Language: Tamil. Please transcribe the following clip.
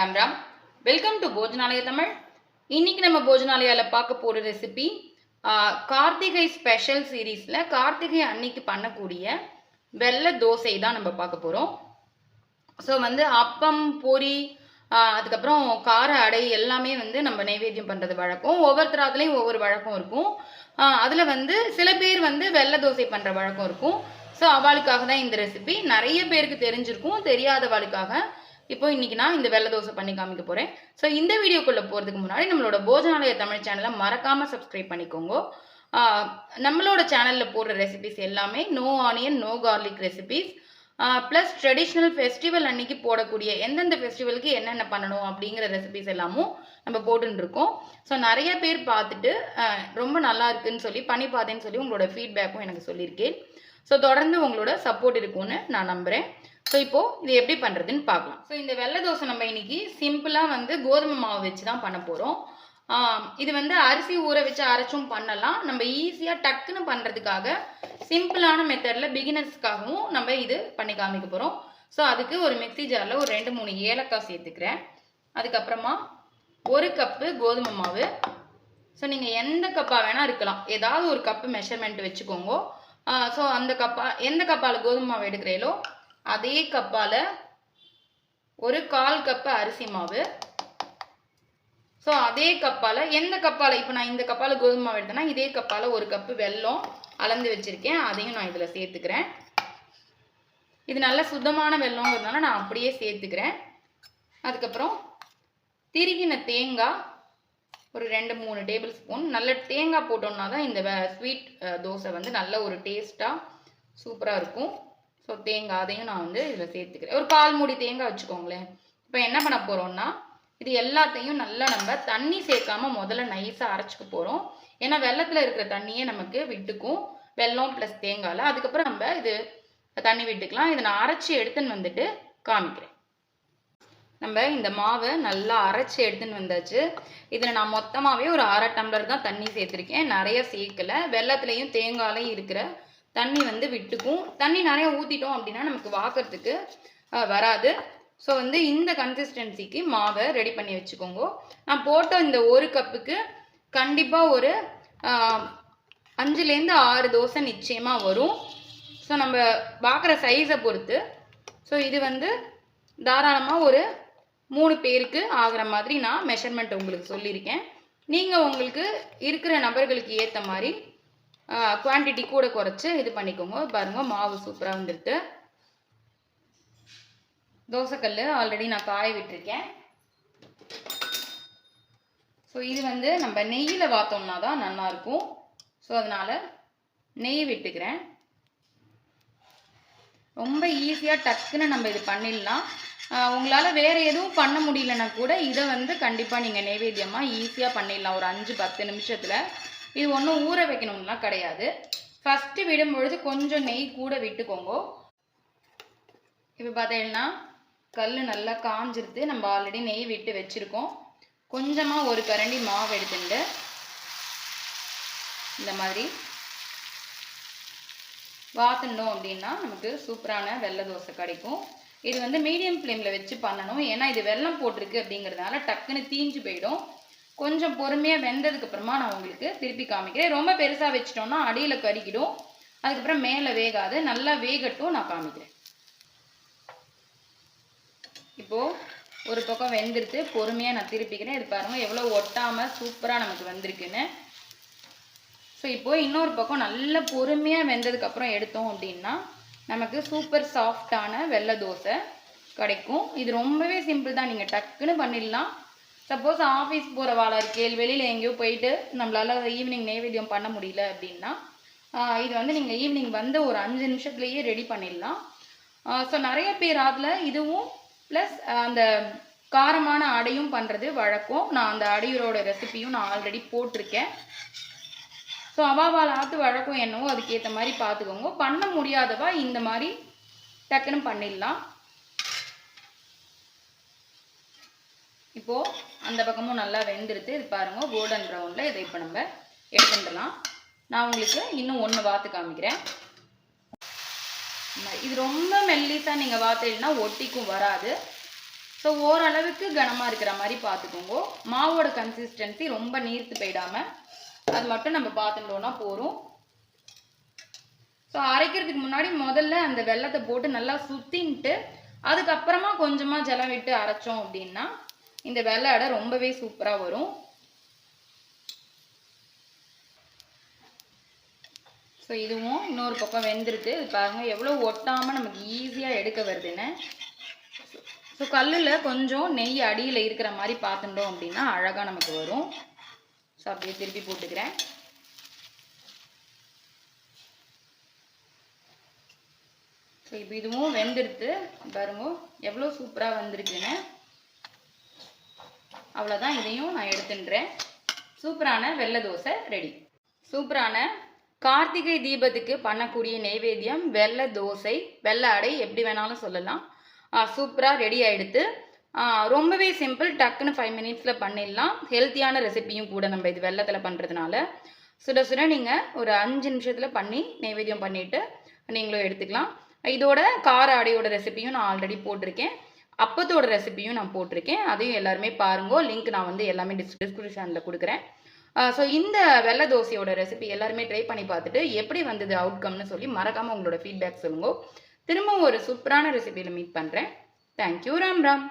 ராம் ராம். Welcome to Bhojanalaya Tamil. இன்னைக்கு நம்ம போஜனாலயால பார்க்க போற ரெசிபி கார்த்திகை ஸ்பெஷல் சீரீஸ்ல கார்த்திகை அன்னைக்கு பண்ணக்கூடிய வெள்ளை தோசை தான் நம்ம பார்க்க போறோம். ஸோ அப்பம், பொரி, அதுக்கப்புறம் கார அடை எல்லாமே நம்ம நைவேத்தியம் பண்றது வழக்கம். ஒவ்வொருத்தராதுலையும் ஒவ்வொரு வழக்கம் இருக்கும். அதுல சில பேர் வெள்ளை தோசை பண்ற வழக்கம் இருக்கும். ஸோ அவளுக்காக தான் இந்த ரெசிபி. நிறைய பேருக்கு தெரிஞ்சிருக்கும், தெரியாதவளுக்காக இப்போ இன்னைக்கு நான் இந்த வெள்ளை தோசை பண்ணி காமிக்க போறேன். ஸோ இந்த வீடியோக்குள்ள போறதுக்கு முன்னாடி நம்மளோட போஜனாலயா தமிழ் சேனலை மறக்காம சப்ஸ்கிரைப் பண்ணிக்கோங்க. நம்மளோட சேனல்ல போடுற ரெசிபிஸ் எல்லாமே no onion, no garlic recipes, plus traditional festival அன்னைக்கு போடக்கூடிய எந்தெந்த ஃபெஸ்டிவலுக்கு என்னென்ன பண்ணணும் அப்படிங்கிற ரெசிபிஸ் எல்லாமும் நம்ம போட்டுன்னு இருக்கோம். ஸோ நிறைய பேர் பார்த்துட்டு ரொம்ப நல்லா இருக்குன்னு சொல்லி பண்ணி பார்த்தேன்னு சொல்லி உங்களோட ஃபீட்பேக்கும் எனக்கு சொல்லியிருக்கேன். ஸோ தொடர்ந்து உங்களோட சப்போர்ட் இருக்கும்னு நான் நம்புகிறேன். ஸோ இப்போ இது எப்படி பண்ணுறதுன்னு பார்க்கலாம். ஸோ இந்த வெள்ளை தோசை நம்ம இன்னைக்கு சிம்பிளாக கோதுமை மாவு வச்சு தான் பண்ண போகிறோம். இது அரிசி ஊற வச்சு அரைச்சும் பண்ணலாம். நம்ம ஈஸியாக டக்குன்னு பண்ணுறதுக்காக சிம்பிளான மெத்தடில் பிகினர்ஸ்க்காகவும் நம்ம இது பண்ணி காமிக்க போகிறோம். ஸோ அதுக்கு ஒரு மிக்சி ஜாரில் ஒரு 2-3 ஏலக்காய் சேர்த்துக்கிறேன். அதுக்கப்புறமா 1 கப்பு கோதுமை மாவு. ஸோ நீங்கள் எந்த கப்பாக வேணால் இருக்கலாம், ஏதாவது ஒரு கப்பு மெஷர்மெண்ட் வச்சுக்கோங்க. ஸோ அந்த எந்த கப்பால் கோதுமை மாவு எடுக்கிறீங்களோ அதே கப்பால் ஒரு 1/4 கப்பு அரிசி மாவு. ஸோ அதே கப்பால் எந்த கப்பால், இப்போ நான் இந்த கப்பால் கோதுமை மாவு எடுத்தேன்னா இதே கப்பால் 1 கப்பு வெல்லம் அளந்து வச்சுருக்கேன், அதையும் நான் இதில் சேர்த்துக்கிறேன். இது நல்ல சுத்தமான வெல்லங்கிறதுனால நான் அப்படியே சேர்த்துக்கிறேன். அதுக்கப்புறம் திருகின தேங்காய் ஒரு 2-3 டேபிள் ஸ்பூன். நல்ல தேங்காய் போட்டோம்னா தான் இந்த ஸ்வீட் தோசை நல்ல ஒரு டேஸ்ட்டாக சூப்பராக இருக்கும். ஸோ தேங்காய் அதையும் நான் இதில் சேர்த்துக்கிறேன். ஒரு 1/4 மூடி தேங்காய் வச்சுக்கோங்களேன். இப்போ என்ன பண்ண போகிறோம்னா இது எல்லாத்தையும் நல்லா நம்ம தண்ணி சேர்க்காம முதல்ல நைஸாக அரைச்சிக்க போகிறோம். ஏன்னா வெள்ளத்தில் இருக்கிற தண்ணியே நமக்கு விட்டுக்கும், வெல்லம் ப்ளஸ் தேங்காயில். அதுக்கப்புறம் நம்ம இது தண்ணி விட்டுக்கலாம். இதை நான் அரைச்சி எடுத்துன்னு காமிக்கிறேன். நம்ம இந்த மாவை நல்லா அரைச்சி எடுத்துன்னு வந்தாச்சு. இதில் நான் மொத்தமாகவே ஒரு 1/2 டம்ளர் தான் தண்ணி சேர்த்துருக்கேன், நிறைய சேர்க்கலை. வெள்ளத்துலேயும் தேங்காயிலையும் இருக்கிற தண்ணி விட்டுக்கும். தண்ணி நிறைய ஊற்றிட்டோம் அப்படின்னா நமக்கு வாக்கிறதுக்கு வராது. ஸோ இந்த கன்சிஸ்டன்சிக்கு மாவை ரெடி பண்ணி வச்சுக்கோங்க. நான் போட்ட இந்த 1 கப்புக்கு கண்டிப்பாக ஒரு 5லேருந்து 6 தோசை நிச்சயமாக வரும். ஸோ நம்ம பார்க்குற சைஸை பொறுத்து. ஸோ இது தாராளமாக ஒரு 3 பேருக்கு ஆகிற மாதிரி நான் மெஷர்மெண்ட் உங்களுக்கு சொல்லியிருக்கேன். நீங்கள் உங்களுக்கு இருக்கிற நபர்களுக்கு ஏற்ற மாதிரி குவான்டிட்டி கூட குறைச்சி இது பண்ணிக்கோங்க. பாருங்கள், மாவு சூப்பராக வந்துடுது. தோசைக்கல் ஆல்ரெடி நான் காய விட்டுருக்கேன். ஸோ இது நம்ம நெய்யில் வாத்தோம்னா தான் நல்லாயிருக்கும். ஸோ அதனால் நெய் விட்டுக்கிறேன். ரொம்ப ஈஸியாக டக்குன்னு நம்ம இது பண்ணிடலாம். உங்களால் வேறு எதுவும் பண்ண முடியலன்னா கூட இதை கண்டிப்பாக நீங்கள் நைவேத்தியமாக ஈஸியாக பண்ணிடலாம் ஒரு 5-10 நிமிஷத்தில். இது ஒன்றும் ஊற வைக்கணும்லாம் கிடையாது. ஃபஸ்ட்டு விடும்பொழுது கொஞ்சம் நெய் கூட விட்டுக்கோங்க. இப்போ பார்த்தீங்கன்னா கல் நல்லா காஞ்சிருது. நம்ம ஆல்ரெடி நெய் விட்டு வச்சுருக்கோம். கொஞ்சமாக ஒரு கரண்டி மாவு எடுத்துட்டு இந்த மாதிரி வாத்துனோம் அப்படின்னா நமக்கு சூப்பரான வெள்ளை தோசை கிடைக்கும். இது மீடியம் ஃப்ளேமில் வச்சு பண்ணணும். ஏன்னா இது வெல்லம் போட்டிருக்கு அப்படிங்கிறதுனால டக்குன்னு தீஞ்சு போயிடும். கொஞ்சம் பொறுமையாக வெந்ததுக்கு அப்புறமா நான் உங்களுக்கு திருப்பி காமிக்கிறேன். ரொம்ப பெருசாக வச்சிட்டோம்னா அடியில் கறிக்கிடும், அதுக்கப்புறம் மேலே வேகாது. நல்லா வேகட்டும், நான் காமிக்கிறேன். இப்போது ஒரு பக்கம் வெந்துடுத்து, பொறுமையாக நான் திருப்பிக்கிறேன். இது பாருங்கள் எவ்வளோ ஒட்டாமல் சூப்பராக நமக்கு வந்திருக்குன்னு. ஸோ இப்போது இன்னொரு பக்கம் நல்ல பொறுமையாக வெந்ததுக்கப்புறம் எடுத்தோம் அப்படின்னா நமக்கு சூப்பர் சாஃப்டான வெள்ளை தோசை கிடைக்கும். இது ரொம்பவே சிம்பிள் தான், நீங்கள் டக்குன்னு பண்ணிடலாம். சப்போஸ் ஆஃபீஸ் போகிற வாழை இருக்கேள், வெளியில் எங்கேயோ போயிட்டு நம்மளால் ஈவினிங் நைவேத்தியம் பண்ண முடியல அப்படின்னா இது நீங்கள் ஈவினிங் ஒரு 5 நிமிஷத்துலேயே ரெடி பண்ணிடலாம். ஸோ நிறைய பேர் அதில் இதுவும் ப்ளஸ் அந்த காரமான அடையும் பண்ணுறது வழக்கம். நான் அந்த அடையோட ரெசிபியும் நான் ஆல்ரெடி போட்டிருக்கேன். ஸோ அவாவால் ஆற்று வழக்கம் என்னவோ அதுக்கேற்ற மாதிரி பார்த்துக்கோங்க. பண்ண முடியாதவா இந்த மாதிரி டக்குன்னு பண்ணிடலாம். இப்போது அந்த பக்கமும் நல்லா வெந்துடுது. இது பாருங்கள் கோல்டன் ப்ரௌனில். இதை இப்போ நம்ம எடுத்துடலாம். நான் உங்களுக்கு இன்னும் 1 வாத்து காமிக்கிறேன். இது ரொம்ப மெல்லிஸாக நீங்கள் வாத்துனா ஒட்டிக்கும் வராது. ஸோ ஓரளவுக்கு கனமாக இருக்கிற மாதிரி பார்த்துக்கோங்க. மாவோட கன்சிஸ்டன்சி ரொம்ப நீர்த்து போயிடாமல் அது மட்டும் நம்ம பார்த்துட்டோன்னா போதும். ஸோ அரைக்கிறதுக்கு முன்னாடி முதல்ல அந்த வெல்லத்தை போட்டு நல்லா சுற்றின்ட்டு அதுக்கப்புறமா கொஞ்சமாக ஜலம் விட்டு அரைச்சோம் அப்படின்னா இந்த வெள்ளை அடை ரொம்பவே சூப்பராக வரும். ஸோ இதுவும் இன்னொரு பக்கம் வெந்திருக்கு. இது பாருங்கள் எவ்வளோ ஒட்டாமல் நமக்கு ஈஸியாக எடுக்க வருதுன்னு. ஸோ கல்லில் கொஞ்சம் நெய் அடியில் இருக்கிற மாதிரி பார்த்துட்டோம் அப்படின்னா அழகாக நமக்கு வரும். ஸோ அப்படியே திருப்பி போட்டுக்கிறேன். ஸோ இப்போ இதுவும் வெந்துடுத்து பாருங்க எவ்வளோ சூப்பராக வந்திருக்குன்னு. அவ்வளோதான், இதையும் நான் எடுத்துன்றேன். சூப்பரான வெள்ளை தோசை ரெடி. சூப்பரான கார்த்திகை தீபத்துக்கு பண்ணக்கூடிய நைவேத்தியம் வெள்ளை தோசை, வெள்ளை அடை எப்படி வேணாலும் சொல்லலாம். சூப்பராக ரெடி ஆகிடுது. ரொம்பவே சிம்பிள், டக்குன்னு 5 மினிட்ஸில் பண்ணிடலாம். ஹெல்த்தியான ரெசிப்பியும் கூட. நம்ம இது வெள்ளத்தில் பண்ணுறதுனால சுட சுட நீங்கள் ஒரு 5 நிமிஷத்தில் பண்ணி நைவேத்தியம் பண்ணிவிட்டு நீங்களும் எடுத்துக்கலாம். இதோட கார அடையோட ரெசிப்பியும் நான் ஆல்ரெடி போட்டிருக்கேன். அப்பத்தோட ரெசிப்பியும் நான் போட்டிருக்கேன். அதையும் எல்லாருமே பாருங்க. லிங்க் நான் வந்து எல்லாமே டிஸ்கிரிப்ஷனில் கொடுக்குறேன். ஸோ இந்த வெள்ளை தோசையோட ரெசிபி எல்லாருமே ட்ரை பண்ணி பார்த்துட்டு எப்படி வந்தது அவுட்கம்னு சொல்லி மறக்காமல் உங்களோட ஃபீட்பேக் சொல்லுங்க. திரும்பவும் ஒரு சூப்பரான ரெசிபியில் மீட் பண்ணுறேன். தேங்க்யூ. ராம் ராம்.